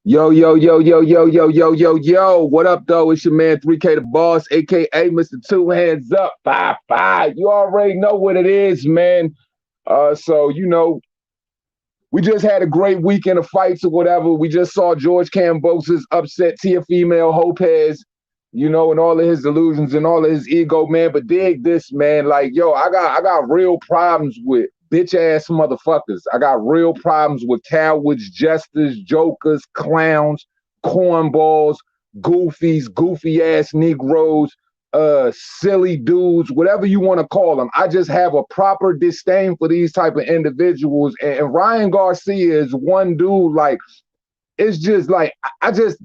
Yo, yo, yo, yo, yo, yo, yo, yo, yo. What up, though? It's your man 3K the Boss, aka Mr. Two Hands Up. Fah Fah. You already know what it is, man. We just had a great weekend of fights or whatever. We just saw George Kambosos upset Tia Female Lopez, and all of his delusions and all of his ego, man. But dig this, man. Like, yo, I got real problems with bitch ass motherfuckers. I got real problems with cowards, jesters, jokers, clowns, cornballs, goofies, goofy ass Negroes, silly dudes, whatever you want to call them. I just have a proper disdain for these type of individuals. And Ryan Garcia is one dude, like, it's just like I just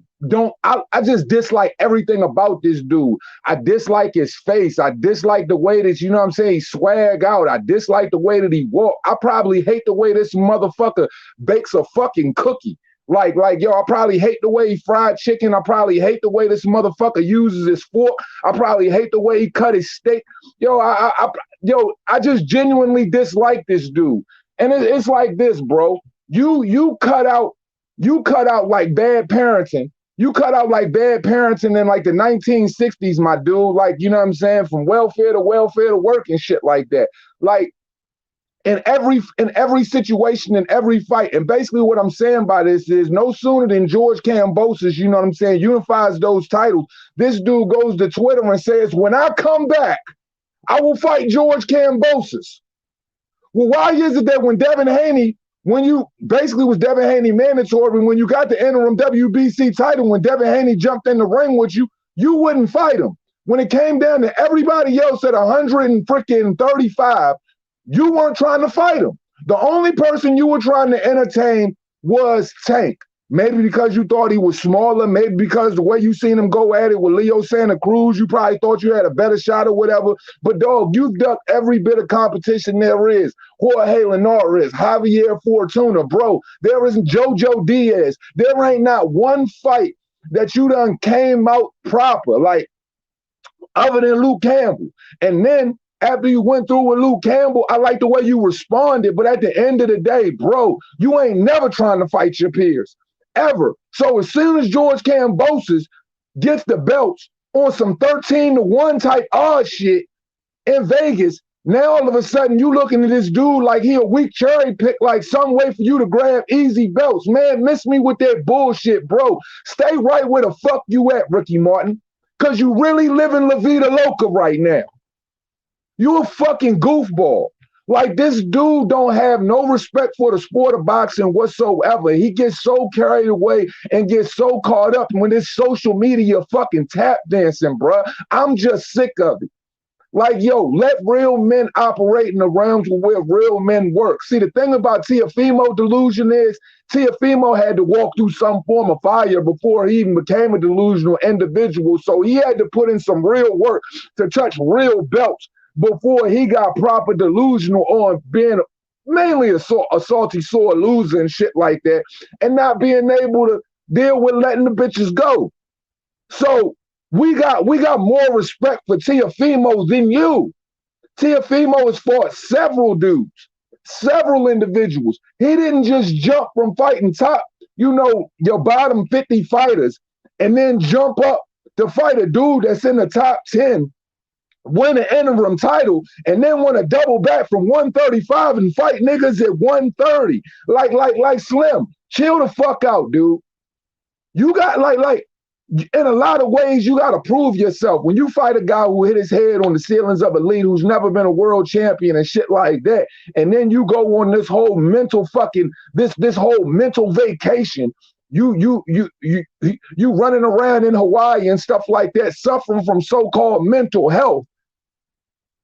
dislike everything about this dude. I dislike his face. I dislike the way that, what I'm saying, he swag out. I dislike the way that he walk. I probably hate the way this motherfucker bakes a fucking cookie. Yo, I probably hate the way he fried chicken. I probably hate the way this motherfucker uses his fork. I probably hate the way he cut his steak. I just genuinely dislike this dude. And it's like this, bro. You cut out like bad parenting. You cut out like bad parenting in like the 1960s, my dude. Like, you know what I'm saying? From welfare to work and shit like that. Like, in every situation, in every fight. And basically what I'm saying by this is no sooner than George Kambosos, you know what I'm saying, unifies those titles, this dude goes to Twitter and says, when I come back, I will fight George Kambosos. Well, why is it that when Devin Haney, when you basically was Devin Haney mandatory, when you got the interim WBC title, when Devin Haney jumped in the ring with you, you wouldn't fight him. When it came down to everybody else at 135, you weren't trying to fight him. The only person you were trying to entertain was Tank. Maybe because you thought he was smaller, maybe because the way you seen him go at it with Leo Santa Cruz, you probably thought you had a better shot or whatever. But dog, you've ducked every bit of competition there is. Jorge Linares, Javier Fortuna, bro. There isn't Jojo Diaz. There ain't not one fight that you done came out proper, like other than Luke Campbell. And then after you went through with Luke Campbell, I like the way you responded. But at the end of the day, bro, you ain't never trying to fight your peers. Ever. So as soon as George Kambosos gets the belts on some 13-1 type odd shit in Vegas, now all of a sudden you looking at this dude like he a weak cherry pick, like some way for you to grab easy belts. Man, miss me with that bullshit, bro. Stay right where the fuck you at, Ricky Martin, because you really living La Vida Loca right now. You a fucking goofball. Like, this dude don't have no respect for the sport of boxing whatsoever. He gets so carried away and gets so caught up when this social media fucking tap dancing, bruh. I'm just sick of it. Like, yo, let real men operate in the realms where real men work. See, the thing about Teofimo delusion is Teofimo had to walk through some form of fire before he even became a delusional individual. So he had to put in some real work to touch real belts before he got proper delusional on being mainly a salty sore loser and shit like that, and not being able to deal with letting the bitches go. So we got more respect for Teofimo than you. Teofimo has fought several dudes, several individuals. He didn't just jump from fighting top, your bottom 50 fighters and then jump up to fight a dude that's in the top 10, win an interim title, and then want to double back from 135 and fight niggas at 130. Like Slim, chill the fuck out, dude. You got like in a lot of ways, you got to prove yourself. When you fight a guy who hit his head on the ceilings of elite, who's never been a world champion and shit like that, and then you go on this whole mental fucking, this whole mental vacation, you running around in Hawaii and stuff like that, suffering from so-called mental health.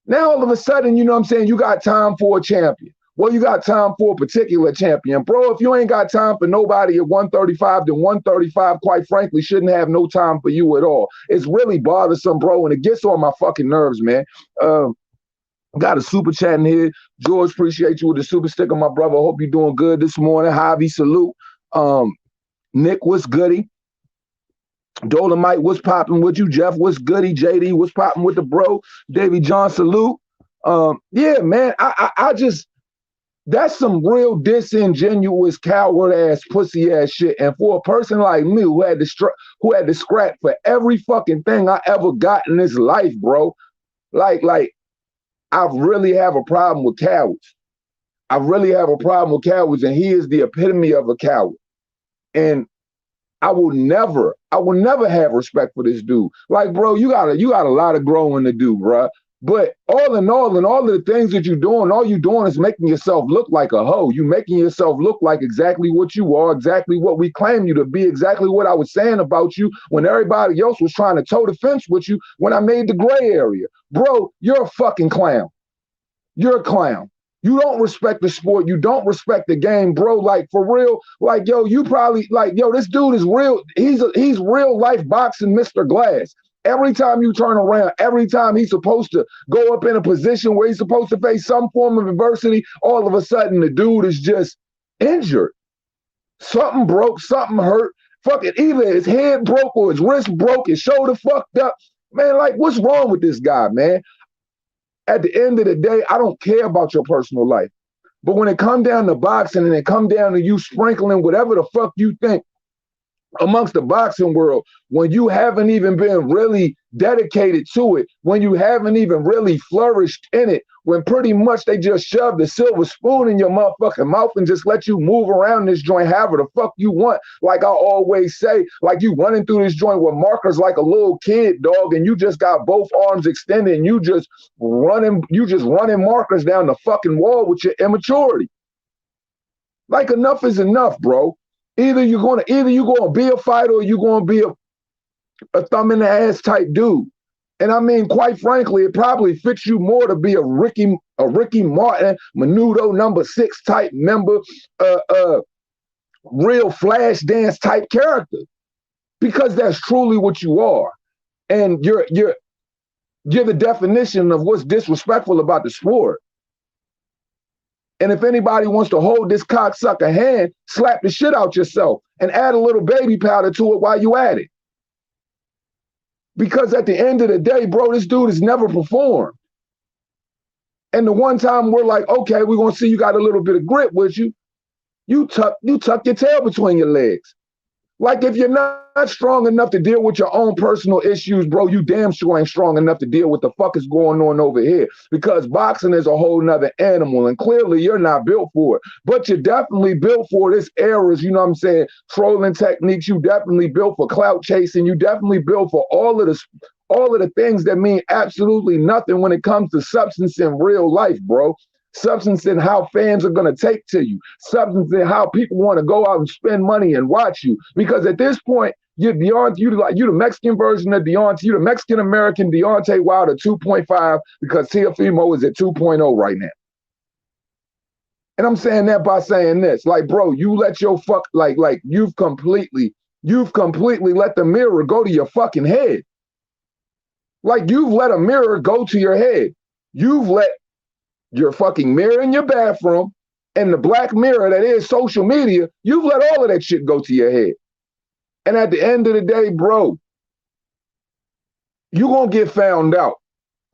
Now, all of a sudden, you know what I'm saying, you got time for a champion. Well, you got time for a particular champion. Bro, if you ain't got time for nobody at 135, then 135, quite frankly, shouldn't have no time for you at all. It's really bothersome, bro, and it gets on my fucking nerves, man. Got a super chat in here. George, appreciate you with the super sticker, my brother. Hope you're doing good this morning. Javi, salute. Nick, what's goody? Dolomite, what's popping with you? Jeff, what's goody? JD, what's popping with the bro? Davy John, salute. Yeah, man, I just, That's some real disingenuous, coward ass, pussy ass shit. And for a person like me who had to scrap for every fucking thing I ever got in this life, bro, like I really have a problem with cowards. I really have a problem with cowards, and he is the epitome of a coward. And I will never have respect for this dude. Like, bro, you got a lot of growing to do, bro. But all in all of the things that you're doing, all you're doing is making yourself look like a hoe. You making yourself look like exactly what you are, exactly what we claim you to be, exactly what I was saying about you when everybody else was trying to toe the fence with you when I made the gray area. Bro, you're a fucking clown. You're a clown. You don't respect the sport. You don't respect the game, bro. Like, for real, like, yo, you probably, like, yo, this dude is real. He's real life boxing Mr. Glass. Every time you turn around, every time he's supposed to go up in a position where he's supposed to face some form of adversity, all of a sudden the dude is just injured. Something broke, something hurt. Fuck it, either his head broke or his wrist broke, his shoulder fucked up. Man, like, what's wrong with this guy, man? At the end of the day, I don't care about your personal life. But when it come down to boxing and it come down to you sprinkling whatever the fuck you think amongst the boxing world, when you haven't even been really dedicated to it, when you haven't even really flourished in it, when pretty much they just shove the silver spoon in your motherfucking mouth and just let you move around this joint however the fuck you want. Like I always say, like you running through this joint with markers like a little kid, dog, and you just got both arms extended and you just running markers down the fucking wall with your immaturity. Like, enough is enough, bro. Either you're gonna be a fighter or you're gonna be a thumb in the ass type dude. And I mean, quite frankly, it probably fits you more to be a Ricky Martin, Menudo #6 type member, real flash dance type character, because that's truly what you are. And you're the definition of what's disrespectful about the sport. And if anybody wants to hold this cocksucker hand, slap the shit out yourself and add a little baby powder to it while you at it. Because at the end of the day, bro, this dude has never performed. And the one time we're like, okay, we're gonna see you got a little bit of grit with you, you tuck your tail between your legs. Like, if you're not strong enough to deal with your own personal issues, bro, you damn sure ain't strong enough to deal with the fuck is going on over here. Because boxing is a whole nother animal, and clearly you're not built for it. But you're definitely built for this era's, you know what I'm saying, trolling techniques. You definitely built for clout chasing. You definitely built for all of the things that mean absolutely nothing when it comes to substance in real life, bro. Substance in how fans are going to take to you. Substance in how people want to go out and spend money and watch you. Because at this point, you're the Mexican version of Deontay. You're the Mexican-American Deontay Wilder 2.5, because Teofimo is at 2.0 right now. And I'm saying that by saying this. Like, bro, you let your you've completely let the mirror go to your fucking head. Like, you've let a mirror go to your head. You've let your fucking mirror in your bathroom and the black mirror that is social media, you've let all of that shit go to your head. And at the end of the day, bro, you're going to get found out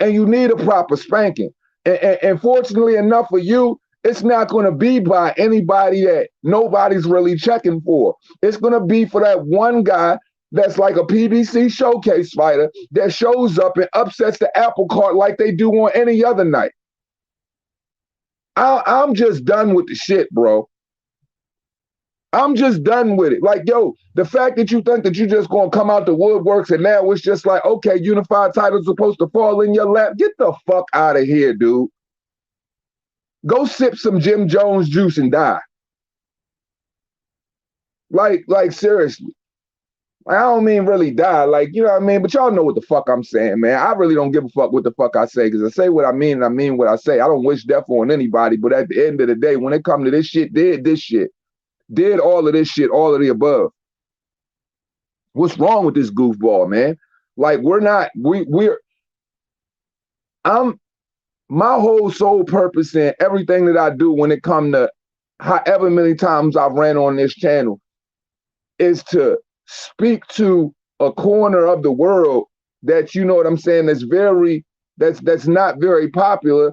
and you need a proper spanking. And fortunately enough for you, it's not going to be by anybody that nobody's really checking for. It's going to be for that one guy that's like a PBC showcase fighter that shows up and upsets the apple cart like they do on any other night. I'm just done with the shit, bro. I'm just done with it. Like, yo, the fact that you think that you're just going to come out the woodworks and now it's just like, okay, unified title's supposed to fall in your lap. Get the fuck out of here, dude. Go sip some Jim Jones juice and die. Like seriously. I don't mean really die, like, you know what I mean? But y'all know what the fuck I'm saying, man. I really don't give a fuck what the fuck I say, because I say what I mean and I mean what I say. I don't wish death on anybody, but at the end of the day, when it comes to this shit, did all of this shit, all of the above. What's wrong with this goofball, man? Like, my whole sole purpose in everything that I do when it comes to however many times I've ran on this channel is to speak to a corner of the world that, you know what I'm saying, that's not very popular,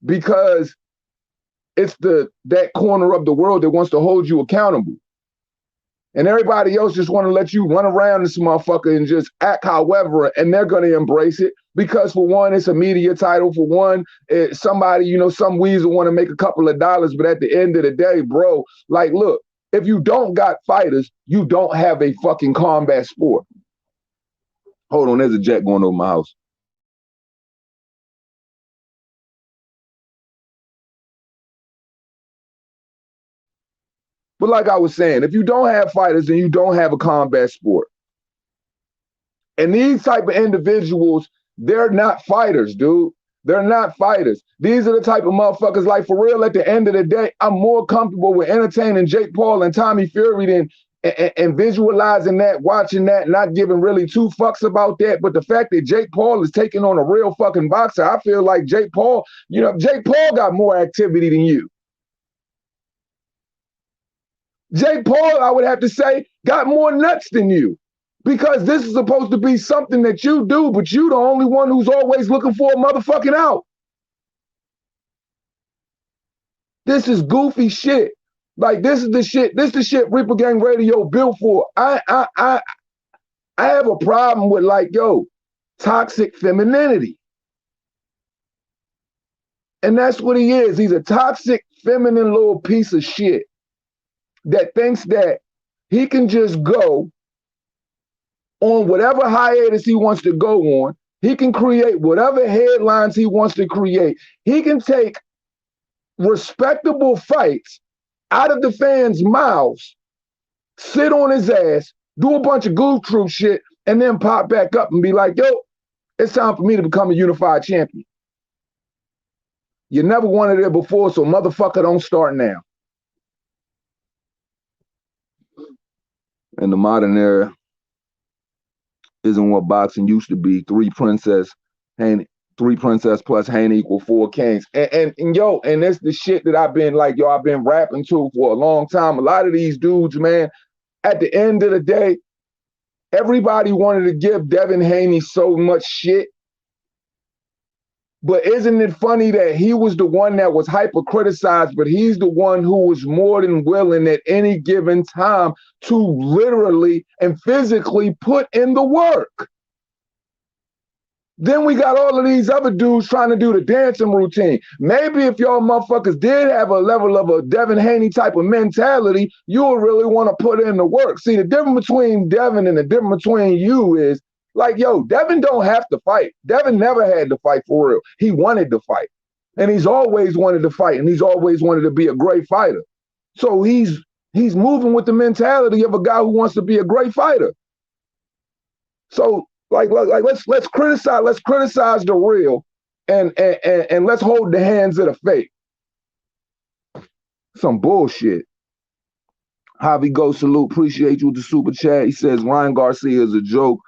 because it's that corner of the world that wants to hold you accountable. And everybody else just want to let you run around this motherfucker and just act however, and they're going to embrace it because, for one, it's a media title. For one, somebody, you know, some weasel want to make a couple of dollars, but at the end of the day, bro, like, look, if you don't got fighters, you don't have a fucking combat sport. Hold on, there's a jet going over my house. But like I was saying, if you don't have fighters, then you don't have a combat sport. And these type of individuals, they're not fighters, dude. They're not fighters. These are the type of motherfuckers, like, for real, at the end of the day, I'm more comfortable with entertaining Jake Paul and Tommy Fury than and visualizing that, watching that, not giving really two fucks about that. But the fact that Jake Paul is taking on a real fucking boxer, I feel like Jake Paul, you know, Jake Paul got more activity than you. Jake Paul, I would have to say, got more nuts than you. Because this is supposed to be something that you do, but you the only one who's always looking for a motherfucking out. This is goofy shit. Like, this is the shit Reaper Gang Radio built for. I have a problem with, like, yo, toxic femininity. And that's what he is. He's a toxic, feminine little piece of shit that thinks that he can just go on whatever hiatus he wants to go on. He can create whatever headlines he wants to create. He can take respectable fights out of the fans' mouths, sit on his ass, do a bunch of goof troop shit, and then pop back up and be like, yo, it's time for me to become a unified champion. You never wanted it before, so motherfucker, don't start now. In the modern era, isn't what boxing used to be. Three princess plus Haney equal 4 kings. And yo, and that's the shit that I've been like, yo, I've been rapping to for a long time. A lot of these dudes, man, at the end of the day, everybody wanted to give Devin Haney so much shit. But isn't it funny that he was the one that was hyper criticized, but he's the one who was more than willing at any given time to literally and physically put in the work. Then we got all of these other dudes trying to do the dancing routine. Maybe if y'all motherfuckers did have a level of a Devin Haney type of mentality, you would really want to put in the work. See, the difference between Devin and the difference between you is, like, yo, Devin don't have to fight. Devin never had to fight for real. He wanted to fight. And he's always wanted to fight, and he's always wanted to be a great fighter. So he's moving with the mentality of a guy who wants to be a great fighter. So like let's criticize the real and let's hold the hands of the fake. Some bullshit. Javi Go Salute, appreciate you with the super chat. He says Ryan Garcia is a joke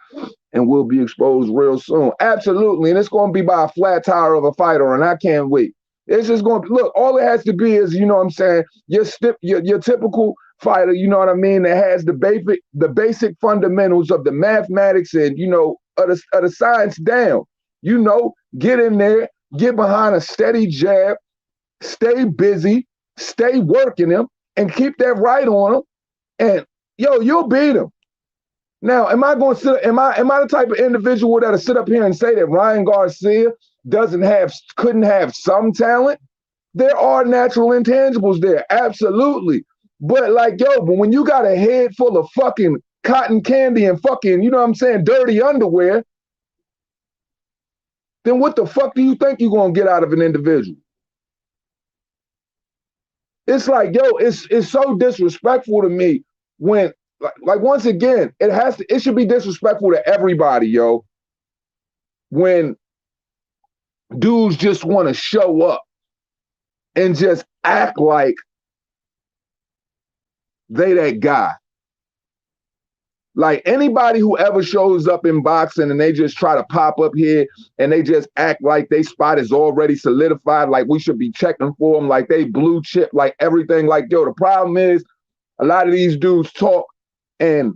and will be exposed real soon. Absolutely. And it's going to be by a flat tire of a fighter, and I can't wait. It's just going to look, all it has to be is, you know what I'm saying, your typical fighter, you know what I mean, that has the basic fundamentals of the mathematics and, you know, of the science down. You know, get in there, get behind a steady jab, stay busy, stay working him, and keep that right on him. And yo, you'll beat him. Now, am I the type of individual that'll sit up here and say that Ryan Garcia couldn't have some talent? There are natural intangibles there, absolutely. But like, yo, but when you got a head full of fucking cotton candy and fucking, you know what I'm saying, dirty underwear, then what the fuck do you think you're gonna get out of an individual? It's like, yo, it's so disrespectful to me when, like once again, it should be disrespectful to everybody, yo, when dudes just want to show up and just act like they that guy. Like anybody who ever shows up in boxing and they just try to pop up here and they just act like they spot is already solidified, like we should be checking for them, like they blue chip, like everything. Like, yo, the problem is a lot of these dudes talk and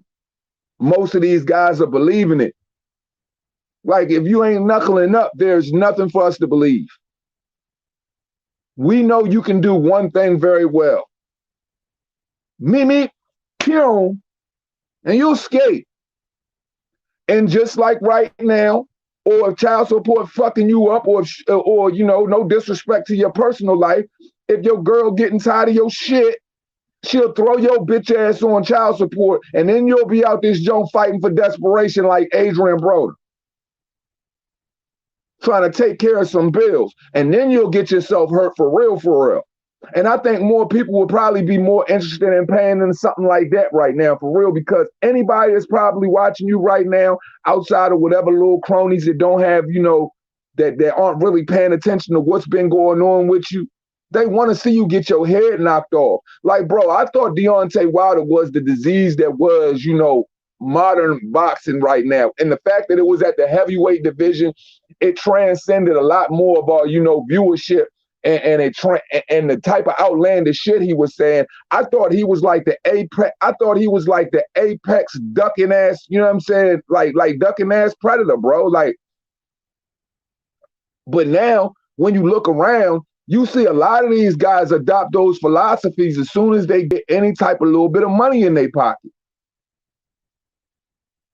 most of these guys are believing it. Like if you ain't knuckling up, there's nothing for us to believe. We know you can do one thing very well. Mimi, pew, and you'll skate. And just like right now, or if child support fucking you up, or you know, no disrespect to your personal life, if your girl getting tired of your shit, she'll throw your bitch ass on child support, and then you'll be out this joint fighting for desperation like Adrian Broder, trying to take care of some bills, and then you'll get yourself hurt for real, for real. And I think more people would probably be more interested in paying in something like that right now, for real, because anybody that's probably watching you right now, outside of whatever little cronies that don't have, you know, that aren't really paying attention to what's been going on with you, they want to see you get your head knocked off. Like, bro, I thought Deontay Wilder was the disease that was, you know, modern boxing right now. And the fact that it was at the heavyweight division, it transcended a lot more of our, you know, viewership and the type of outlandish shit he was saying. I thought he was like the apex. I thought he was like the apex ducking ass. You know what I'm saying? Like ducking ass predator, bro. Like, but now when you look around, you see a lot of these guys adopt those philosophies as soon as they get any type of little bit of money in their pocket.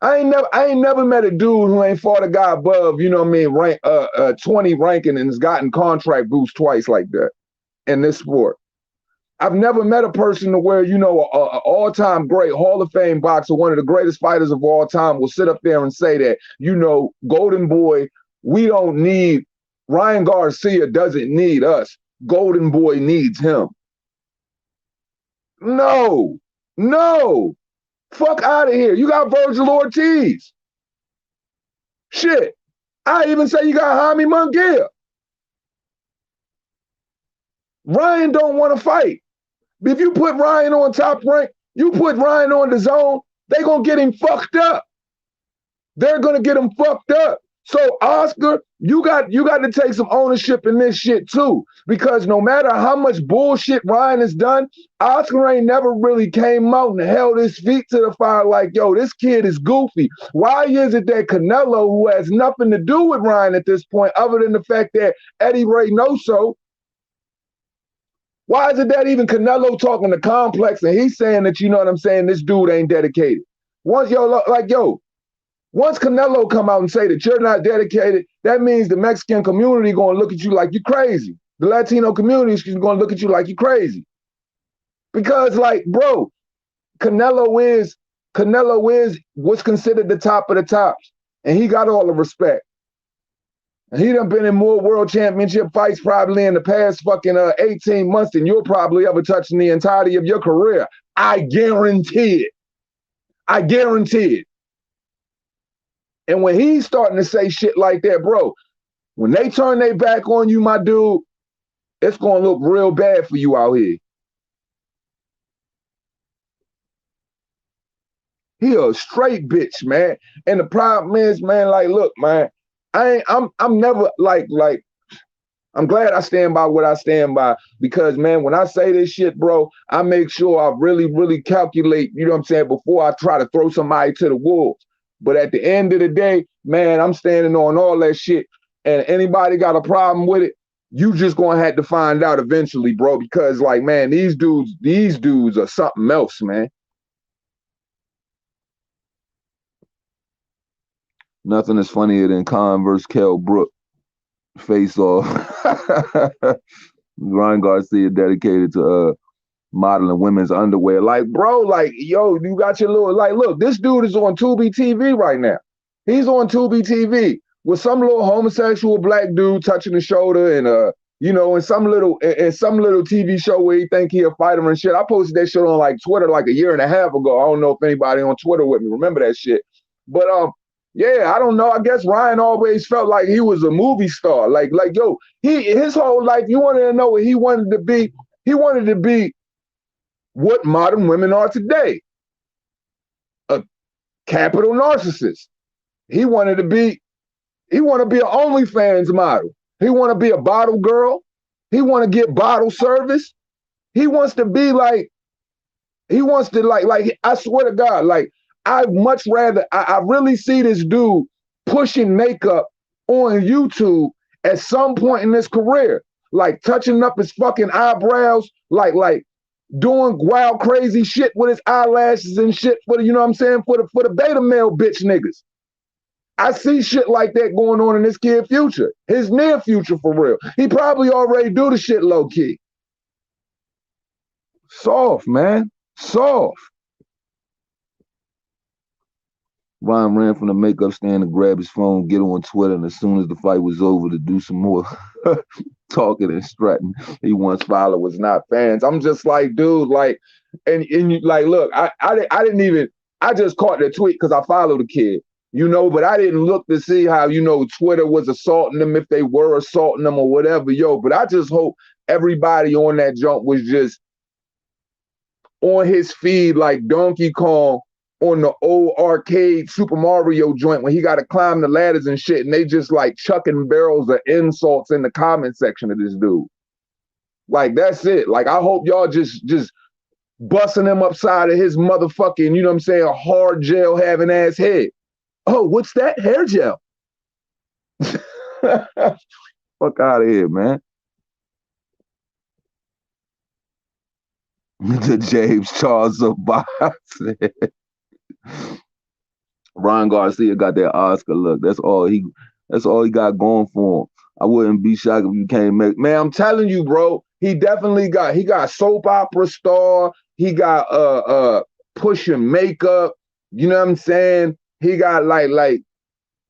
I ain't never met a dude who ain't fought a guy above, you know what I mean, rank 20 ranking and has gotten contract boost twice like that in this sport. I've never met a person to where, you know, a all-time great Hall of Fame boxer, one of the greatest fighters of all time, will sit up there and say that, you know, Golden Boy, we don't need, Ryan Garcia doesn't need us. Golden Boy needs him. No, no. Fuck out of here. You got Virgil Ortiz. Shit. I even say you got Jaime Munguia. Ryan don't want to fight. If you put Ryan on Top Rank, you put Ryan on the zone, they going to get him fucked up. They're going to get him fucked up. So Oscar, you got to take some ownership in this shit too, because no matter how much bullshit Ryan has done, Oscar ain't never really came out and held his feet to the fire like, yo, this kid is goofy. Why is it that Canelo, who has nothing to do with Ryan at this point, other than the fact that Eddie Reynoso, why is it that even Canelo talking to Complex and he's saying that, you know what I'm saying, this dude ain't dedicated? Once once Canelo come out and say that you're not dedicated, that means the Mexican community going to look at you like you're crazy. The Latino community is going to look at you like you're crazy. Because, like, bro, Canelo is what's considered the top of the tops. And he got all the respect. And he done been in more world championship fights probably in the past fucking 18 months than you'll probably ever touch in the entirety of your career. I guarantee it. I guarantee it. And when he's starting to say shit like that, bro, when they turn their back on you, my dude, it's going to look real bad for you out here. He a straight bitch, man. And the problem is, man, like, look, man, I'm never like, I'm glad I stand by what I stand by, because, man, when I say this shit, bro, I make sure I really, really calculate, you know what I'm saying, before I try to throw somebody to the wolves. But at the end of the day, man, I'm standing on all that shit. And anybody got a problem with it, you just gonna have to find out eventually, bro. Because, like, man, these dudes are something else, man. Nothing is funnier than Khan versus Kell Brook face off. Ryan Garcia dedicated to modeling women's underwear. Like, bro, like, yo, you got your little, like, look, this dude is on Tubi TV right now. He's on Tubi TV with some little homosexual black dude touching the shoulder and you know, in some little TV show where he think he a fighter and shit. I posted that shit on like Twitter like a year and a half ago. I don't know if anybody on Twitter with me remember that shit. But yeah, I don't know. I guess Ryan always felt like he was a movie star. Like yo, his whole life, you wanted to know what he wanted to be. He wanted to be what modern women are today. A capital narcissist. He wanted to be an OnlyFans model. He want to be a bottle girl. He want to get bottle service. He wants to be like, I swear to God, like, I'd much rather, I really see this dude pushing makeup on YouTube at some point in his career. like touching up his fucking eyebrows, like doing wild crazy shit with his eyelashes and shit for the, you know what I'm saying, for the beta male bitch niggas. I see shit like that going on in this kid future, his near future for real. He probably already do the shit low key. Soft, man. Soft. Ron ran from the makeup stand to grab his phone, get on Twitter, and as soon as the fight was over, to do some more talking and strutting. He wants followers, not fans. I'm just like, dude, like, and you like, look, I didn't even, I just caught the tweet because I follow the kid, you know, but I didn't look to see how, you know, Twitter was assaulting them, if they were assaulting them or whatever, yo. But I just hope everybody on that jump was just on his feed like Donkey Kong on the old arcade Super Mario joint when he got to climb the ladders and shit, and they just like chucking barrels of insults in the comment section of this dude. Like, that's it. Like, I hope y'all just busting him upside of his motherfucking, you know what I'm saying, hard gel having ass head. Oh, what's that? Hair gel. Fuck out of here, man. The James Charles of boxing. Ron Garcia got that Oscar look. That's all he got going for him. I wouldn't be shocked if you can't make, man, I'm telling you, bro, he got soap opera star, he got pushing makeup, you know what I'm saying? He got like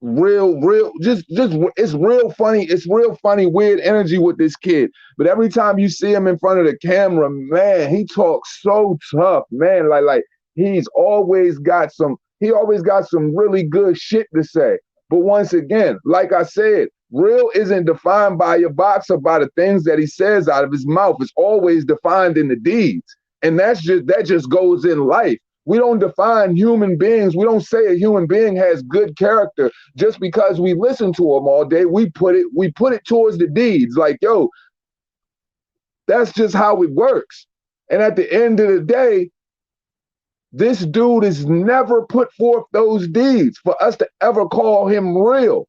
real just it's real funny weird energy with this kid. But every time you see him in front of the camera, man, he talks so tough, man. Like he always got some really good shit to say. But once again, like I said, real isn't defined by your boxer by the things that he says out of his mouth. It's always defined in the deeds. And that just goes in life. We don't define human beings. We don't say a human being has good character just because we listen to him all day. We put it towards the deeds. Like, yo, that's just how it works. And at the end of the day, this dude has never put forth those deeds for us to ever call him real.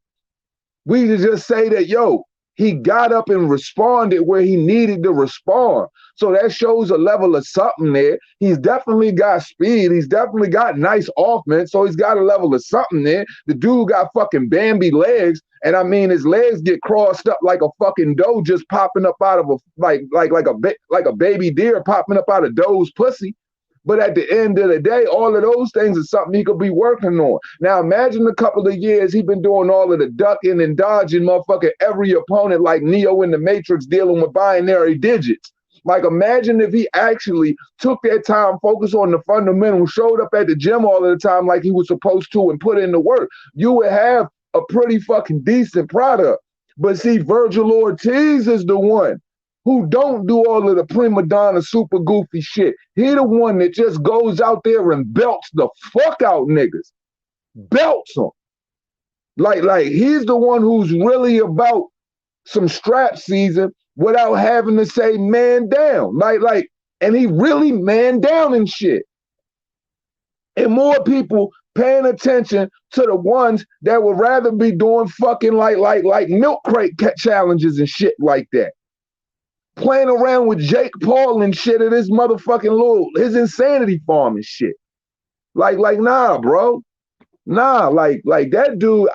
We just say that, yo, he got up and responded where he needed to respond. So that shows a level of something there. He's definitely got speed. He's definitely got nice offense. So he's got a level of something there. The dude got fucking Bambi legs. And I mean, his legs get crossed up like a fucking doe just popping up out of a baby deer popping up out of doe's pussy. But at the end of the day, all of those things are something he could be working on. Now, imagine a couple of years he been doing all of the ducking and dodging motherfucking every opponent like Neo in the Matrix dealing with binary digits. Like, imagine if he actually took that time, focused on the fundamentals, showed up at the gym all of the time like he was supposed to and put in the work. You would have a pretty fucking decent product. But see, Virgil Ortiz is the one who don't do all of the prima donna super goofy shit. He the one that just goes out there and belts the fuck out niggas. Belts them. Like he's the one who's really about some strap season without having to say man down. And he really man down and shit. And more people paying attention to the ones that would rather be doing fucking like milk crate challenges and shit like that. Playing around with Jake Paul and shit at his motherfucking his insanity farm and shit. Like, nah, bro. Nah, like that dude,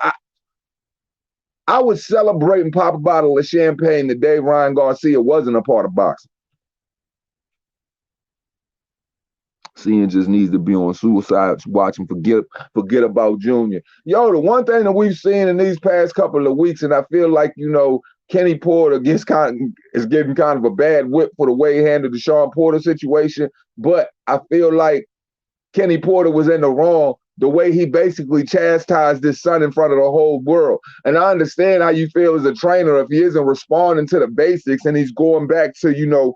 I would celebrate and pop a bottle of champagne the day Ryan Garcia wasn't a part of boxing. Seeing just needs to be on suicide watch and forget about Junior. Yo, the one thing that we've seen in these past couple of weeks, and I feel like, you know, Kenny Porter is getting kind of a bad whip for the way he handled the Sean Porter situation, but I feel like Kenny Porter was in the wrong the way he basically chastised his son in front of the whole world. And I understand how you feel as a trainer if he isn't responding to the basics and he's going back to, you know,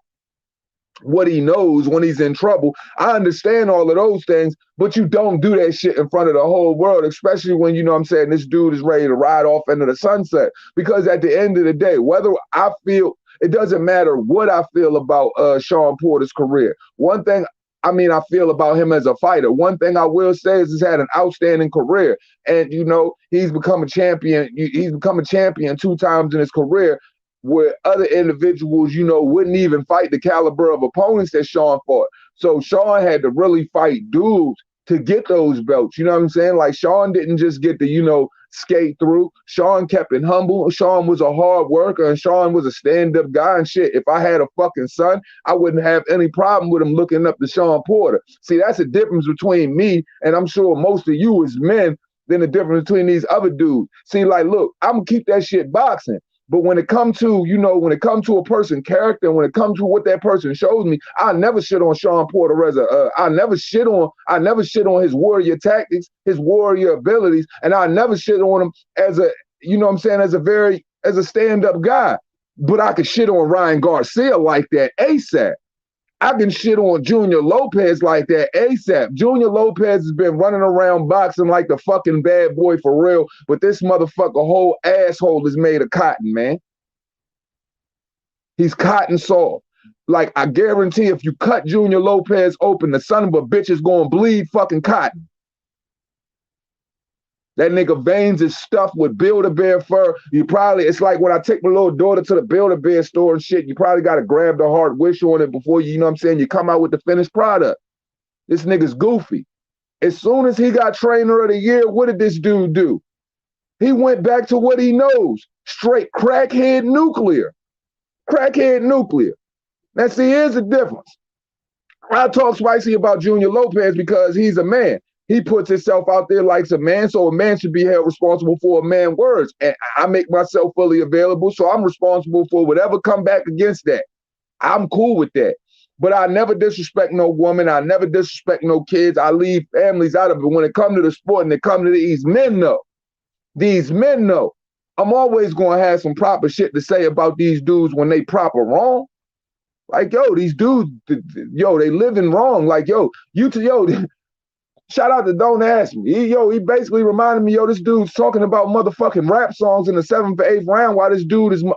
what he knows when he's in trouble. I understand all of those things, but you don't do that shit in front of the whole world, especially when, you know what I'm saying, this dude is ready to ride off into the sunset. Because at the end of the day, whether I feel, it doesn't matter what I feel about Sean Porter's career. One thing, I feel about him as a fighter. One thing I will say is he's had an outstanding career. And, you know, he's become a champion. He's become a champion 2 times in his career. where other individuals, you know, wouldn't even fight the caliber of opponents that Sean fought. So Sean had to really fight dudes to get those belts. You know what I'm saying? Like Sean didn't just get to, you know, skate through. Sean kept it humble. Sean was a hard worker, and Sean was a stand-up guy and shit. If I had a fucking son, I wouldn't have any problem with him looking up to Sean Porter. See, that's the difference between me and I'm sure most of you as men than the difference between these other dudes. See, like, look, I'm gonna keep that shit boxing. But when it comes to, you know, when it comes to a person's character, when it comes to what that person shows me, I never shit on Sean Porter as I never shit on his warrior tactics, his warrior abilities, and I never shit on him as a, you know what I'm saying, as a stand-up guy. But I could shit on Ryan Garcia like that ASAP. I can shit on Junior Lopez like that ASAP. Junior Lopez has been running around boxing like the fucking bad boy for real, but this motherfucker whole asshole is made of cotton, man. He's cotton soft. Like, I guarantee if you cut Junior Lopez open, the son of a bitch is going to bleed fucking cotton. That nigga veins is stuffed with Build-A-Bear fur. It's like when I take my little daughter to the Build-A-Bear store and shit, you probably got to grab the heart wish on it before you know what I'm saying, you come out with the finished product. This nigga's goofy. As soon as he got trainer of the year, what did this dude do? He went back to what he knows. Straight crackhead nuclear. Crackhead nuclear. Now see, here's the difference. I talk spicy about Junior Lopez because he's a man. He puts himself out there like a man, so a man should be held responsible for a man's words. And I make myself fully available, so I'm responsible for whatever come back against that. I'm cool with that. But I never disrespect no woman. I never disrespect no kids. I leave families out of it. When it comes to the sport and it comes to these men, I'm always going to have some proper shit to say about these dudes when they proper wrong. Like, yo, these dudes, yo, they living wrong. Like, yo, shout out to Don't Ask Me. He basically reminded me, yo, this dude's talking about motherfucking rap songs in the 7th or 8th round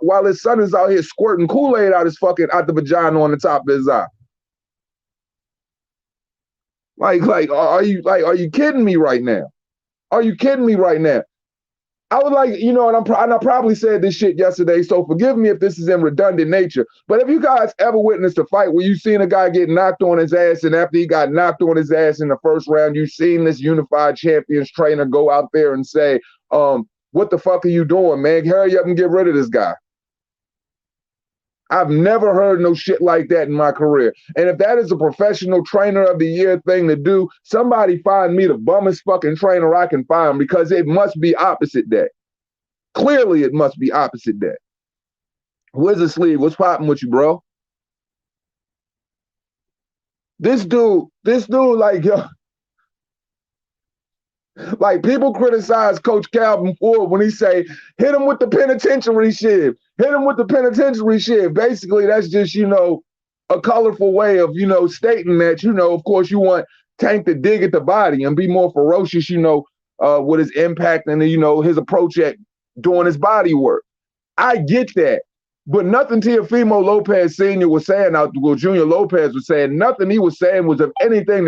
while his son is out here squirting Kool-Aid out the vagina on the top of his eye. Like, are you kidding me right now? Are you kidding me right now? I was like, you know, and I probably said this shit yesterday, so forgive me if this is in redundant nature. But have you guys ever witnessed a fight where you seen a guy get knocked on his ass, and after he got knocked on his ass in the first round, you seen this unified champions trainer go out there and say, what the fuck are you doing, man? Hurry up and get rid of this guy. I've never heard no shit like that in my career. And if that is a professional trainer of the year thing to do, somebody find me the bummest fucking trainer I can find, because it must be opposite that. Clearly, it must be opposite that. Wizard Sleeve, what's popping with you, bro? This dude, like, yo, like, people criticize Coach Calvin Ford when he say, hit him with the penitentiary shit. Hit him with the penitentiary shit. Basically, that's just, you know, a colorful way of, you know, stating that, you know, of course, you want Tank to dig at the body and be more ferocious, you know, with his impact and, you know, his approach at doing his body work. I get that. But nothing Teofimo Lopez Sr. was saying, Junior Lopez was saying, nothing he was saying was of anything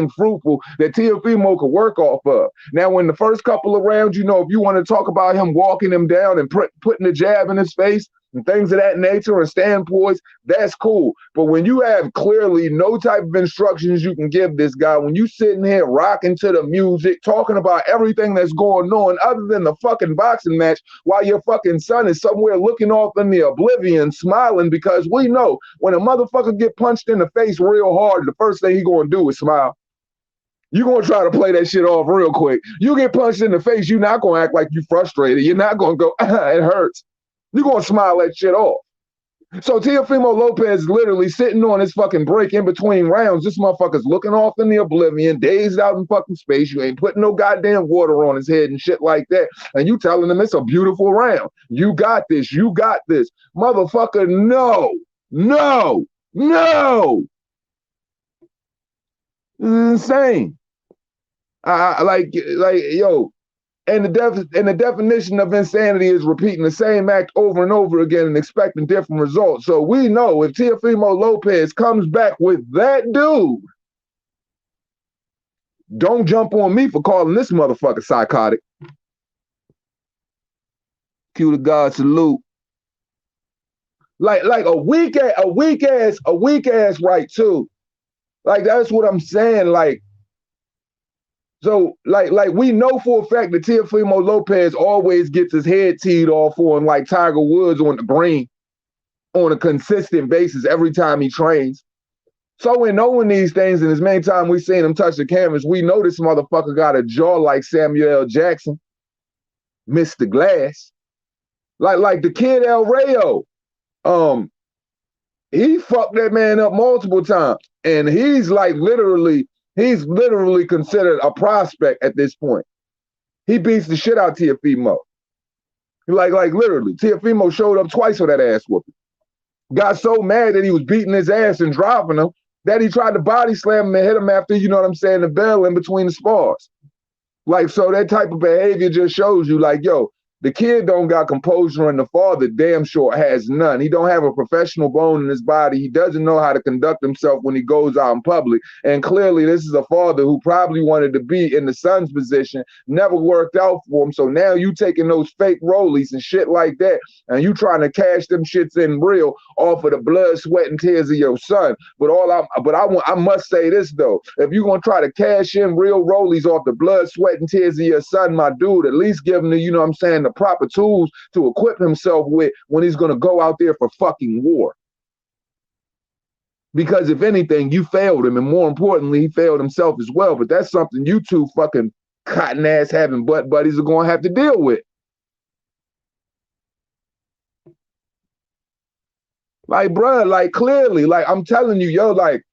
fruitful that Teofimo could work off of. Now, in the first couple of rounds, you know, if you want to talk about him walking him down and putting a jab in his face and things of that nature and stand poise, that's cool. But when you have clearly no type of instructions you can give this guy, when you sitting here rocking to the music, talking about everything that's going on other than the fucking boxing match, while your fucking son is somewhere looking off in the oblivion, smiling, because we know when a motherfucker get punched in the face real hard, the first thing he gonna do is smile. You're going to try to play that shit off real quick. You get punched in the face, you're not going to act like you're frustrated. You're not going to go, it hurts. You're going to smile that shit off. So Teofimo Lopez is literally sitting on his fucking break in between rounds. This motherfucker's looking off in the oblivion, dazed out in fucking space. You ain't putting no goddamn water on his head and shit like that. And you telling him it's a beautiful round. You got this. You got this. Motherfucker, no. Insane. Yo, and the definition of insanity is repeating the same act over and over again and expecting different results. So we know if Teofimo Lopez comes back with that dude, don't jump on me for calling this motherfucker psychotic. Cue the God salute. Like a weak ass right too. Like that's what I'm saying. Like we know for a fact that Teofimo Lopez always gets his head teed off on like Tiger Woods on the green on a consistent basis every time he trains. So in knowing these things, and as many times we've seen him touch the canvas, we know this motherfucker got a jaw like Samuel L. Jackson, Mr. Glass. Like the kid El Rayo. He fucked that man up multiple times. And he's literally considered a prospect at this point. He beats the shit out of Teofimo. Like literally. Teofimo showed up twice for that ass whooping. Got so mad that he was beating his ass and dropping him that he tried to body slam him and hit him after, you know what I'm saying, the bell in between the spars. Like, so that type of behavior just shows you, like, yo, the kid don't got composure and the father damn sure has none. He don't have a professional bone in his body. He doesn't know how to conduct himself when he goes out in public. And clearly this is a father who probably wanted to be in the son's position, never worked out for him. So now you taking those fake rollies and shit like that, and you trying to cash them shits in real off of the blood, sweat, and tears of your son. But I must say this though, if you're gonna try to cash in real rollies off the blood, sweat, and tears of your son, my dude, at least give him the, you know what I'm saying, the proper tools to equip himself with when he's going to go out there for fucking war. Because if anything, you failed him, and more importantly, he failed himself as well. But that's something you two fucking cotton ass having butt buddies are going to have to deal with. Like, bruh, like clearly, like I'm telling you, yo, like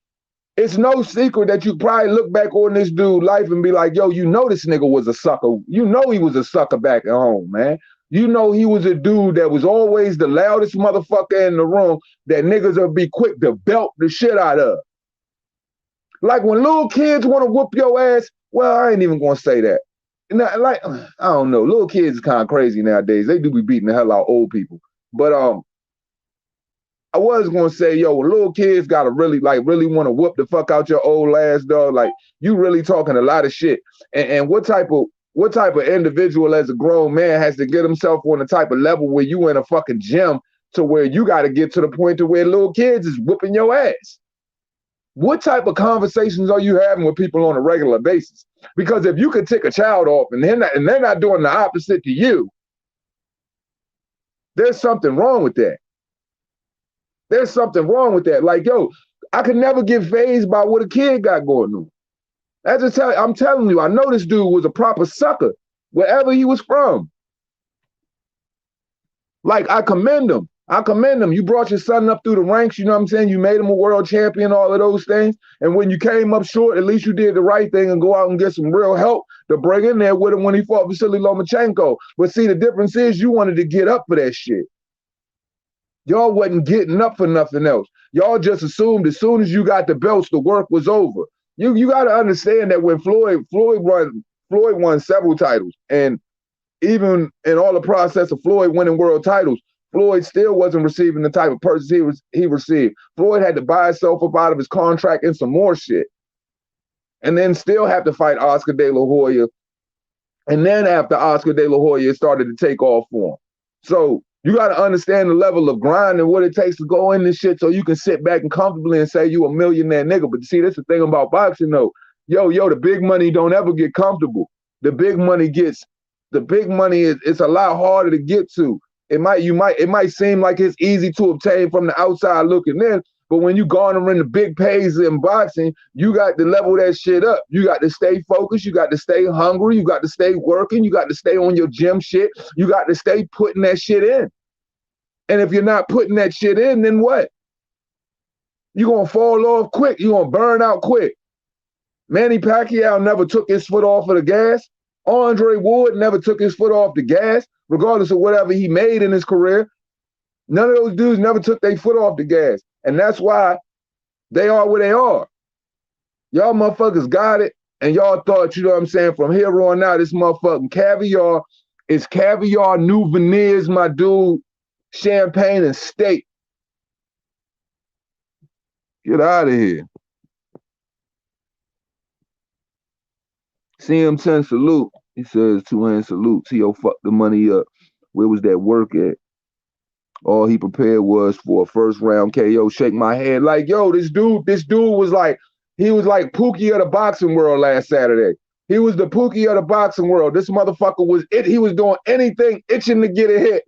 it's no secret that you probably look back on this dude's life and be like, yo, you know this nigga was a sucker. You know he was a sucker back at home, man. You know he was a dude that was always the loudest motherfucker in the room that niggas would be quick to belt the shit out of. Like when little kids want to whoop your ass, well, I ain't even gonna say that. Like, I don't know. Little kids is kind of crazy nowadays. They do be beating the hell out of old people. But I was gonna say, yo, when little kids gotta really want to whoop the fuck out your old ass, dog. Like you really talking a lot of shit. And what type of individual as a grown man has to get himself on the type of level where you in a fucking gym to where you got to get to the point to where little kids is whooping your ass? What type of conversations are you having with people on a regular basis? Because if you could tick a child off and they're not doing the opposite to you, there's something wrong with that. There's something wrong with that. Like, yo, I could never get fazed by what a kid got going on. I'm telling you, I know this dude was a proper sucker wherever he was from. Like, I commend him. You brought your son up through the ranks, you know what I'm saying? You made him a world champion, all of those things. And when you came up short, at least you did the right thing and go out and get some real help to bring in there with him when he fought Vasily Lomachenko. But see, the difference is you wanted to get up for that shit. Y'all wasn't getting up for nothing else. Y'all just assumed as soon as you got the belts, the work was over. You got to understand that when Floyd won several titles, and even in all the process of Floyd winning world titles, Floyd still wasn't receiving the type of purses he received. Floyd had to buy himself up out of his contract and some more shit, and then still have to fight Oscar De La Hoya. And then after Oscar De La Hoya, it started to take off for him. So you got to understand the level of grind and what it takes to go in this shit so you can sit back and comfortably and say you a millionaire nigga. But see, that's the thing about boxing though. Yo, the big money don't ever get comfortable. The big money it's a lot harder to get to. It might seem like it's easy to obtain from the outside looking in, but when you garnering the big pays in boxing, you got to level that shit up. You got to stay focused. You got to stay hungry. You got to stay working. You got to stay on your gym shit. You got to stay putting that shit in. And if you're not putting that shit in, then what? You're going to fall off quick. You're going to burn out quick. Manny Pacquiao never took his foot off of the gas. Andre Ward never took his foot off the gas, regardless of whatever he made in his career. None of those dudes never took their foot off the gas. And that's why they are where they are. Y'all motherfuckers got it, and y'all thought, you know what I'm saying, from here on out, this motherfucking caviar is caviar, new veneers, my dude, champagne and steak. Get out of here. CM10 salute. He says 2-hand salute. T.O. fucked the money up. Where was that work at? All he prepared was for a first round KO. Shake my head like, yo, this dude was like, he was like Pookie of the boxing world last Saturday. He was the Pookie of the boxing world. This motherfucker was it. He was doing anything, itching to get a hit.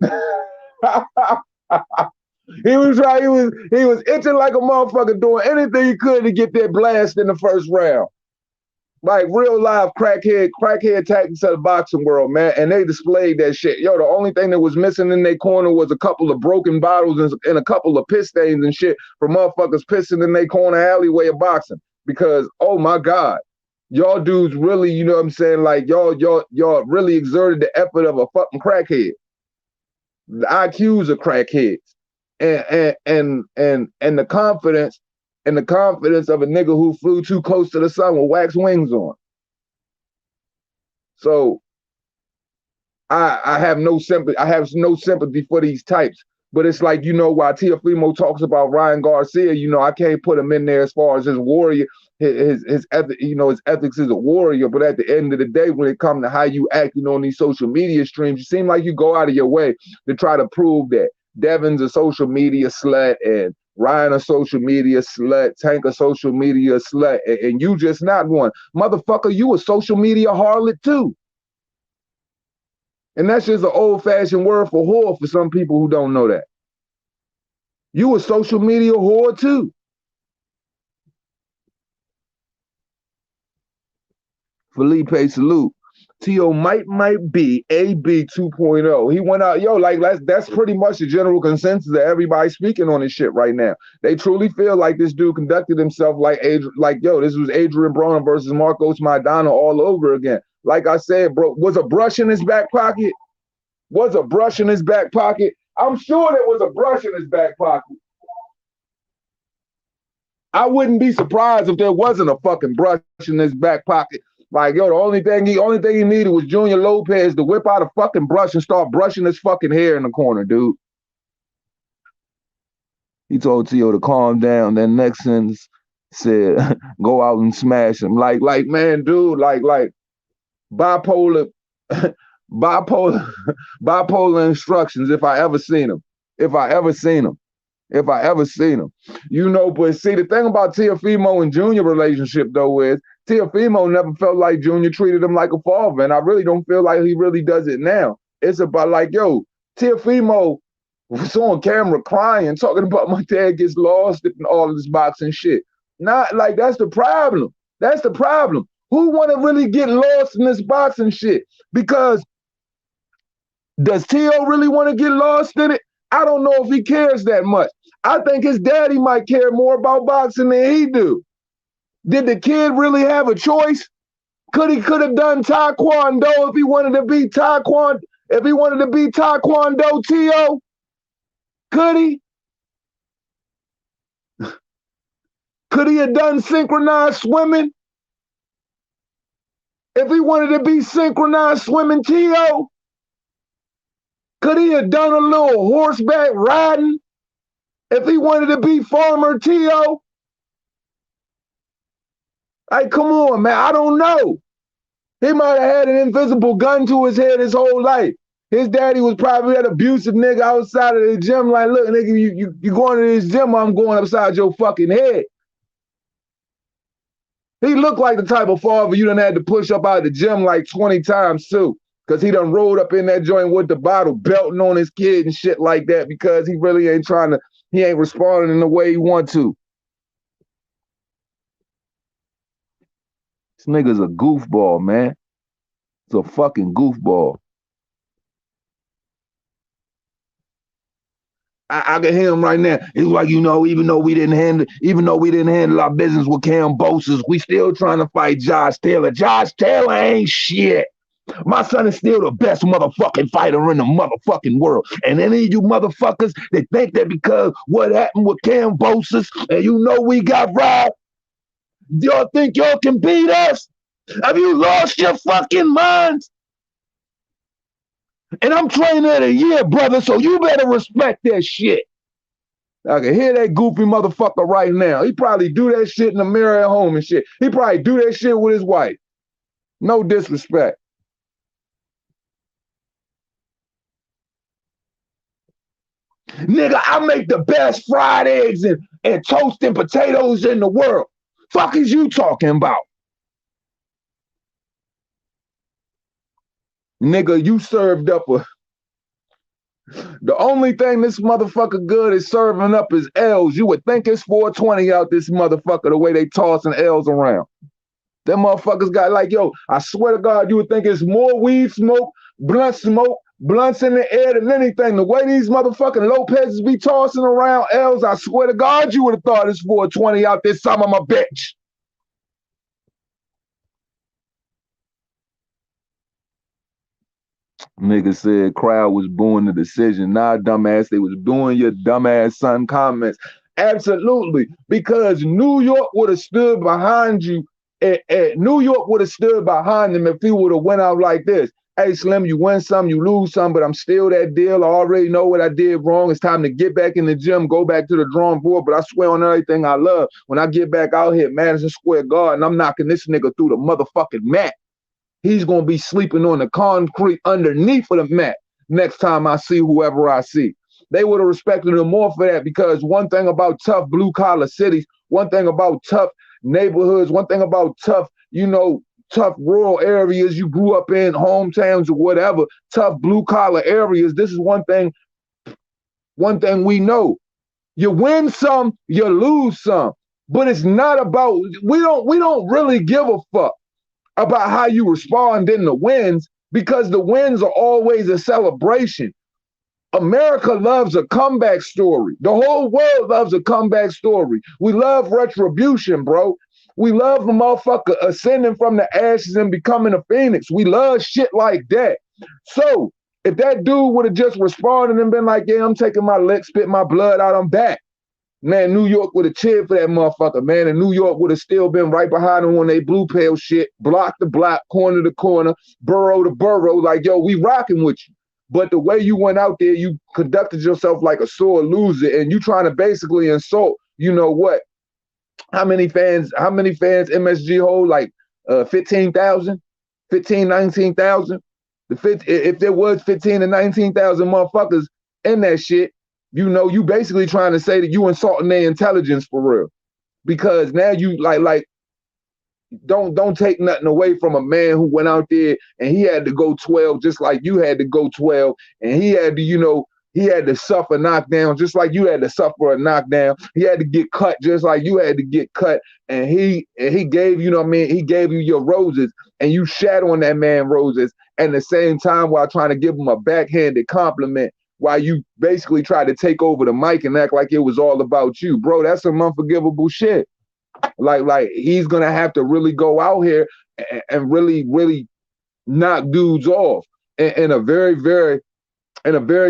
He was right. He was itching like a motherfucker, doing anything he could to get that blast in the first round. Like real live crackhead tactics of the boxing world, man. And they displayed that shit. Yo, the only thing that was missing in their corner was a couple of broken bottles and a couple of piss stains and shit from motherfuckers pissing in their corner alleyway of boxing. Because, oh my God, y'all dudes really, you know what I'm saying? Like y'all really exerted the effort of a fucking crackhead. The IQs of crackheads. And the confidence of a nigga who flew too close to the sun with wax wings on. So I have no sympathy. I have no sympathy for these types. But it's like, you know, while Teofimo talks about Ryan Garcia, you know, I can't put him in there as far as his warrior, his you know, his ethics as a warrior. But at the end of the day, when it comes to how you act, you know, on these social media streams, you seem like you go out of your way to try to prove that Devin's a social media slut and Ryan a social media slut, Tank a social media slut, and you just not one. Motherfucker, you a social media harlot too. And that's just an old-fashioned word for whore for some people who don't know that. You a social media whore too. Felipe salute. T.O. might be AB 2.0. He went out, yo, like that's pretty much the general consensus of everybody speaking on this shit right now. They truly feel like this dude conducted himself like yo, this was Adrian Broner versus Marcos Maidana all over again. Like I said, bro, was a brush in his back pocket? Was a brush in his back pocket? I'm sure there was a brush in his back pocket. I wouldn't be surprised if there wasn't a fucking brush in his back pocket. Like, yo, the only thing he needed was Junior Lopez to whip out a fucking brush and start brushing his fucking hair in the corner, dude. He told T.O. to calm down. Then next sentence said, go out and smash him. Like, man, dude, like bipolar, bipolar instructions if I ever seen him. If I ever seen him. You know, but see, the thing about Teofimo and Junior relationship, though, is Teofimo never felt like Junior treated him like a father, and I really don't feel like he really does it now. It's about like, yo, Teofimo was on camera crying, talking about my dad gets lost in all of this boxing shit. Not like that's the problem. That's the problem. Who want to really get lost in this boxing shit? Because does T.O. really want to get lost in it? I don't know if he cares that much. I think his daddy might care more about boxing than he do. Did the kid really have a choice? Could have done taekwondo if he wanted to be taekwondo? If he wanted to be taekwondo, T.O.? Could he? Could he have done synchronized swimming? If he wanted to be synchronized swimming, T.O.? Could he have done a little horseback riding? If he wanted to be farmer, T.O.? Like, come on, man. I don't know. He might have had an invisible gun to his head his whole life. His daddy was probably that abusive nigga outside of the gym. Like, look, nigga, you going to this gym, I'm going upside your fucking head. He looked like the type of father you done had to push up out of the gym like 20 times too. Because he done rolled up in that joint with the bottle, belting on his kid and shit like that because he really ain't he ain't responding in the way he want to. This nigga's a goofball, man. It's a fucking goofball. I can hear him right now. It's like, you know, even though we didn't handle our business with Cambosis, we still trying to fight Josh Taylor. Josh Taylor ain't shit. My son is still the best motherfucking fighter in the motherfucking world. And any of you motherfuckers that think that because what happened with Cambosis and you know we got robbed, y'all think y'all can beat us? Have you lost your fucking minds? And I'm trainer of the year, brother, so you better respect that shit. I can hear that goofy motherfucker right now. He probably do that shit in the mirror at home and shit. He probably do that shit with his wife. No disrespect. Nigga, I make the best fried eggs and toast and potatoes in the world. Fuck is you talking about? Nigga, you served up a... The only thing this motherfucker good is serving up is L's. You would think it's 420 out this motherfucker the way they tossing L's around. Them motherfuckers got like, yo, I swear to God, you would think it's more weed smoke, blunts in the air than anything. The way these motherfucking Lopez's be tossing around L's, I swear to God, you would have thought it's 420 out this summer, my bitch. Nigga said crowd was booing the decision. Nah, dumbass, they was booing your dumbass son comments. Absolutely, because New York would have stood behind you. New York would have stood behind them if he would have went out like this. Hey, Slim, you win some, you lose some, but I'm still that deal. I already know what I did wrong. It's time to get back in the gym, go back to the drawing board, but I swear on everything I love, when I get back out here at Madison Square Garden, I'm knocking this nigga through the motherfucking mat. He's going to be sleeping on the concrete underneath of the mat next time I see whoever I see. They would have respected him more for that, because one thing about tough blue-collar cities, one thing about tough neighborhoods, one thing about tough, tough rural areas you grew up in, hometowns or whatever, tough blue-collar areas, this is one thing we know. You win some, you lose some. But it's not about, we don't really give a fuck about how you respond in the wins, because the wins are always a celebration. America loves a comeback story. The whole world loves a comeback story. We love retribution, bro. We love a motherfucker ascending from the ashes and becoming a phoenix. We love shit like that. So if that dude would have just responded and been like, yeah, I'm taking my lick, spit my blood out, I'm back. Man, New York would have cheered for that motherfucker, man. And New York would have still been right behind him on they blue pale shit, block to block, corner to corner, borough to borough, like, yo, we rocking with you. But the way you went out there, you conducted yourself like a sore loser, and you trying to basically insult, you know what? How many fans MSG hold? Like 15,000? 15, 19,000? If there was 15 to 19,000 motherfuckers in that shit, you basically trying to say that you insulting their intelligence for real. Because now you like don't take nothing away from a man who went out there and he had to go 12 just like you had to go 12, and he had to, he had to suffer knockdown just like you had to suffer a knockdown. He had to get cut just like you had to get cut, and he gave, he gave you your roses, and you shat on that man roses at the same time while trying to give him a backhanded compliment, while you basically tried to take over the mic and act like it was all about you. Bro, that's some unforgivable shit. Like he's gonna have to really go out here and really, really knock dudes off in a very, very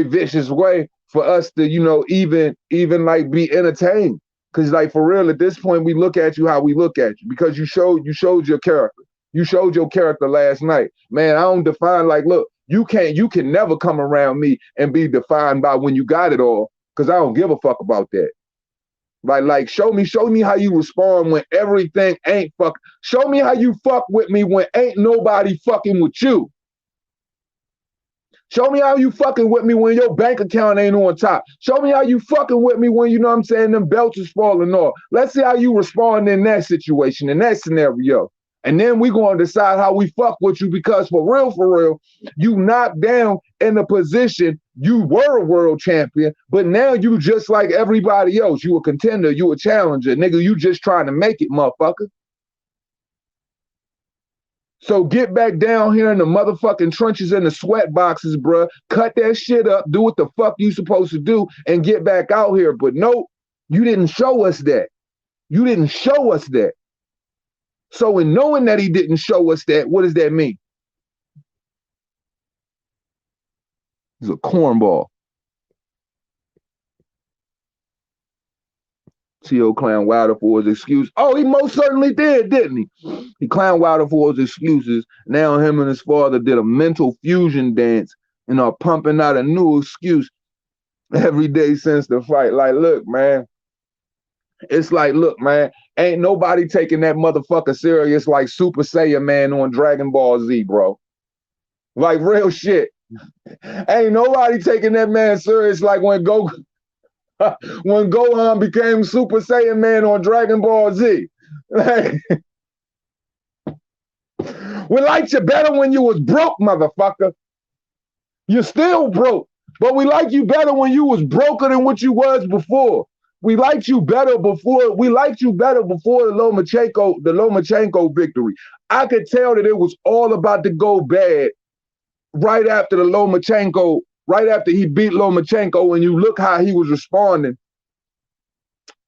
vicious way for us to, even like be entertained. Cause like for real, at this point, we look at you how we look at you, because you showed your character. You showed your character last night. Man, I don't define, like, look, you can never come around me and be defined by when you got it all, because I don't give a fuck about that. Like show me how you respond when everything ain't fuck. Show me how you fuck with me when ain't nobody fucking with you. Show me how you fucking with me when your bank account ain't on top. Show me how you fucking with me when, them belts is falling off. Let's see how you respond in that situation, in that scenario. And then we going to decide how we fuck with you, because for real, you knocked down in a position you were a world champion, but now you just like everybody else. You a contender, you a challenger. Nigga, you just trying to make it, motherfucker. So get back down here in the motherfucking trenches and the sweat boxes, bruh. Cut that shit up, do what the fuck you supposed to do, and get back out here. But no, you didn't show us that. You didn't show us that. So in knowing that he didn't show us that, what does that mean? He's a cornball. T.O. clowned Wilder for his excuse. Oh, he most certainly did, didn't he? He clowned Wilder for his excuses. Now him and his father did a mental fusion dance and are pumping out a new excuse every day since the fight. Like, look, man. It's like, look, man, ain't nobody taking that motherfucker serious like Super Saiyan Man on Dragon Ball Z, bro. Like, real shit. Ain't nobody taking that man serious like when Goku when Gohan became Super Saiyan Man on Dragon Ball Z. Like, we liked you better when you was broke, motherfucker. You're still broke, but we like you better when you was broker than what you was before. We liked you better before. We liked you better before the Lomachenko victory. I could tell that it was all about to go bad right after right after he beat Lomachenko, and you look how he was responding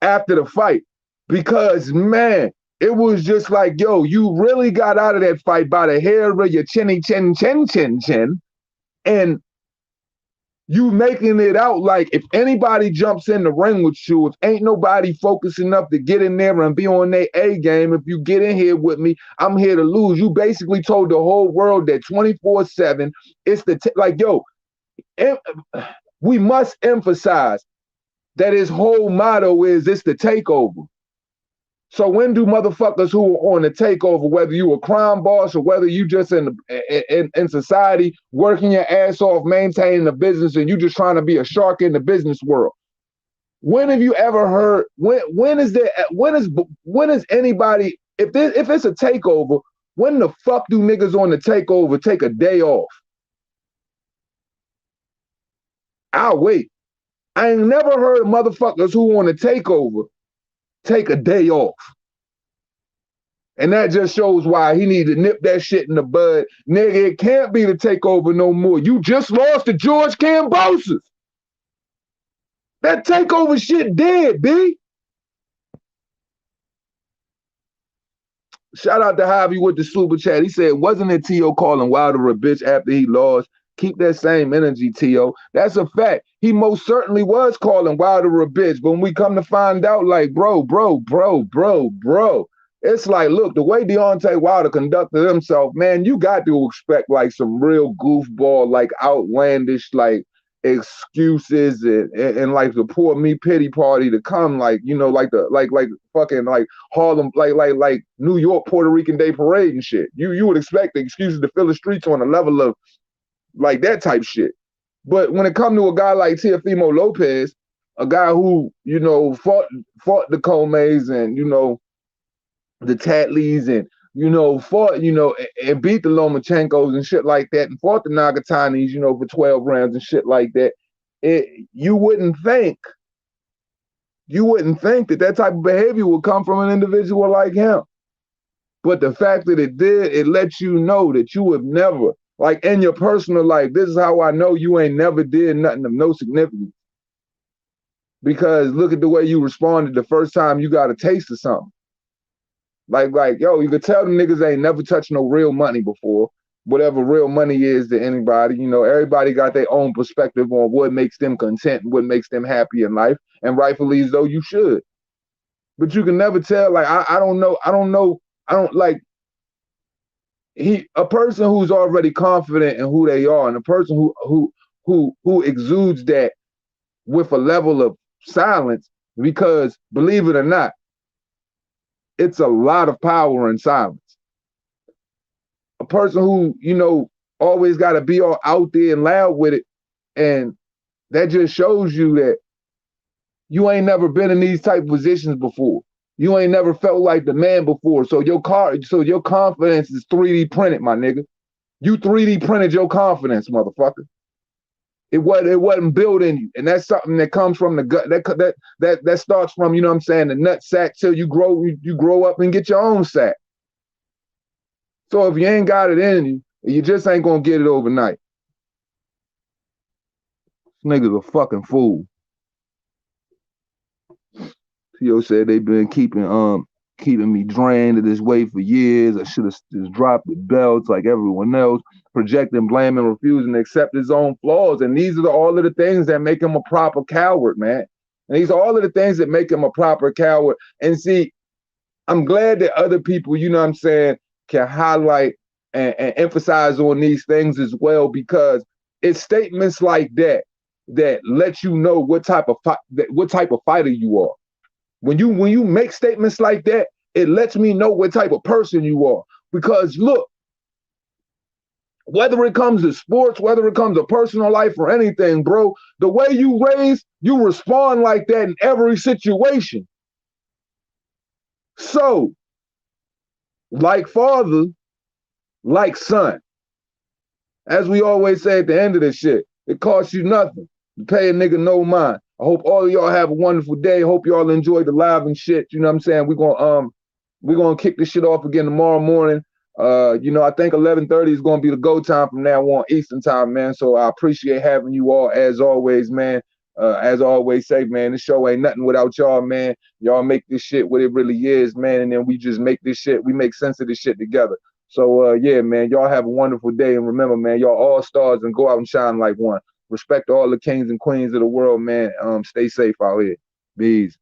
after the fight. Because, man, it was just like, yo, you really got out of that fight by the hair of your chinny chin chin chin chin. And you making it out like if anybody jumps in the ring with you, if ain't nobody focusing enough to get in there and be on their A game, if you get in here with me, I'm here to lose. You basically told the whole world that 24/7, it's like, yo, we must emphasize that his whole motto is it's the takeover. So when do motherfuckers who are on the takeover, whether you a crime boss or whether you just in society working your ass off, maintaining the business, and you just trying to be a shark in the business world? When have you ever heard? When is anybody? If it's a takeover, when the fuck do niggas on the takeover take a day off? I'll wait. I ain't never heard of motherfuckers who on the takeover take a day off. And that just shows why he need to nip that shit in the bud. Nigga, it can't be the takeover no more. You just lost to George Kambosos. That takeover shit dead, B. Shout out to Javi with the super chat. He said, wasn't it T.O. calling Wilder a bitch after he lost? Keep that same energy, T.O. That's a fact. He most certainly was calling Wilder a bitch. But when we come to find out, like, bro. It's like, look, the way Deontay Wilder conducted himself, man, you got to expect like some real goofball, like outlandish, like excuses and like the poor me pity party to come, like, you know, like fucking like Harlem, like New York Puerto Rican Day Parade and shit. You would expect the excuses to fill the streets on a level of like that type shit. But when it comes to a guy like Teofimo Lopez, a guy who, you know, fought the Comeys and, you know, the Tatleys and, you know, fought, you know, and beat the Lomachenkos and shit like that, and fought the Nagatanis, you know, for 12 rounds and shit like that. You wouldn't think that type of behavior would come from an individual like him. But the fact that it did, it lets you know that you would never, like in your personal life, this is how I know you ain't never did nothing of no significance. Because look at the way you responded the first time you got a taste of something. Like, yo, you could tell them niggas ain't never touched no real money before. Whatever real money is to anybody, you know, everybody got their own perspective on what makes them content and what makes them happy in life. And rightfully as though you should. But you can never tell, like, I don't know, like, a person who's already confident in who they are, and a person who exudes that with a level of silence, because believe it or not, it's a lot of power in silence. A person who, you know, always got to be all out there and loud with it, and that just shows you that you ain't never been in these type of positions before. You ain't never felt like the man before. So your confidence is 3D printed, my nigga. You 3D printed your confidence, motherfucker. It wasn't built in you, and that's something that comes from the gut. That starts from, you know what I'm saying, the nut sack till you grow up and get your own sack. So if you ain't got it in you, you just ain't gonna get it overnight. This nigga's a fucking fool. Theo said they've been keeping me drained at this way for years. I should have just dropped the belts like everyone else, projecting blame and refusing to accept his own flaws. And these are all of the things that make him a proper coward, man. And these are all of the things that make him a proper coward. And see, I'm glad that other people, you know what I'm saying, can highlight and emphasize on these things as well, because it's statements like that that let you know what type of fighter you are. When you make statements like that, it lets me know what type of person you are. Because look, Whether it comes to sports, whether it comes to personal life or anything, bro, the way you raise, you respond like that in every situation. So, like father, like son. As we always say at the end of this shit, it costs you nothing to pay a nigga no mind. I hope all of y'all have a wonderful day. Hope y'all enjoy the live and shit. You know what I'm saying? We're gonna kick this shit off again tomorrow morning. I think 11:30 is gonna be the go time from now on Eastern time, man. So I appreciate having you all as always, man. As I always say, man, this show ain't nothing without y'all, man. Y'all make this shit what it really is, man. And then we just make this shit, we make sense of this shit together. So yeah, man, y'all have a wonderful day. And remember, man, y'all all stars and go out and shine like one. Respect all the kings and queens of the world, man. Stay safe out here. Bees.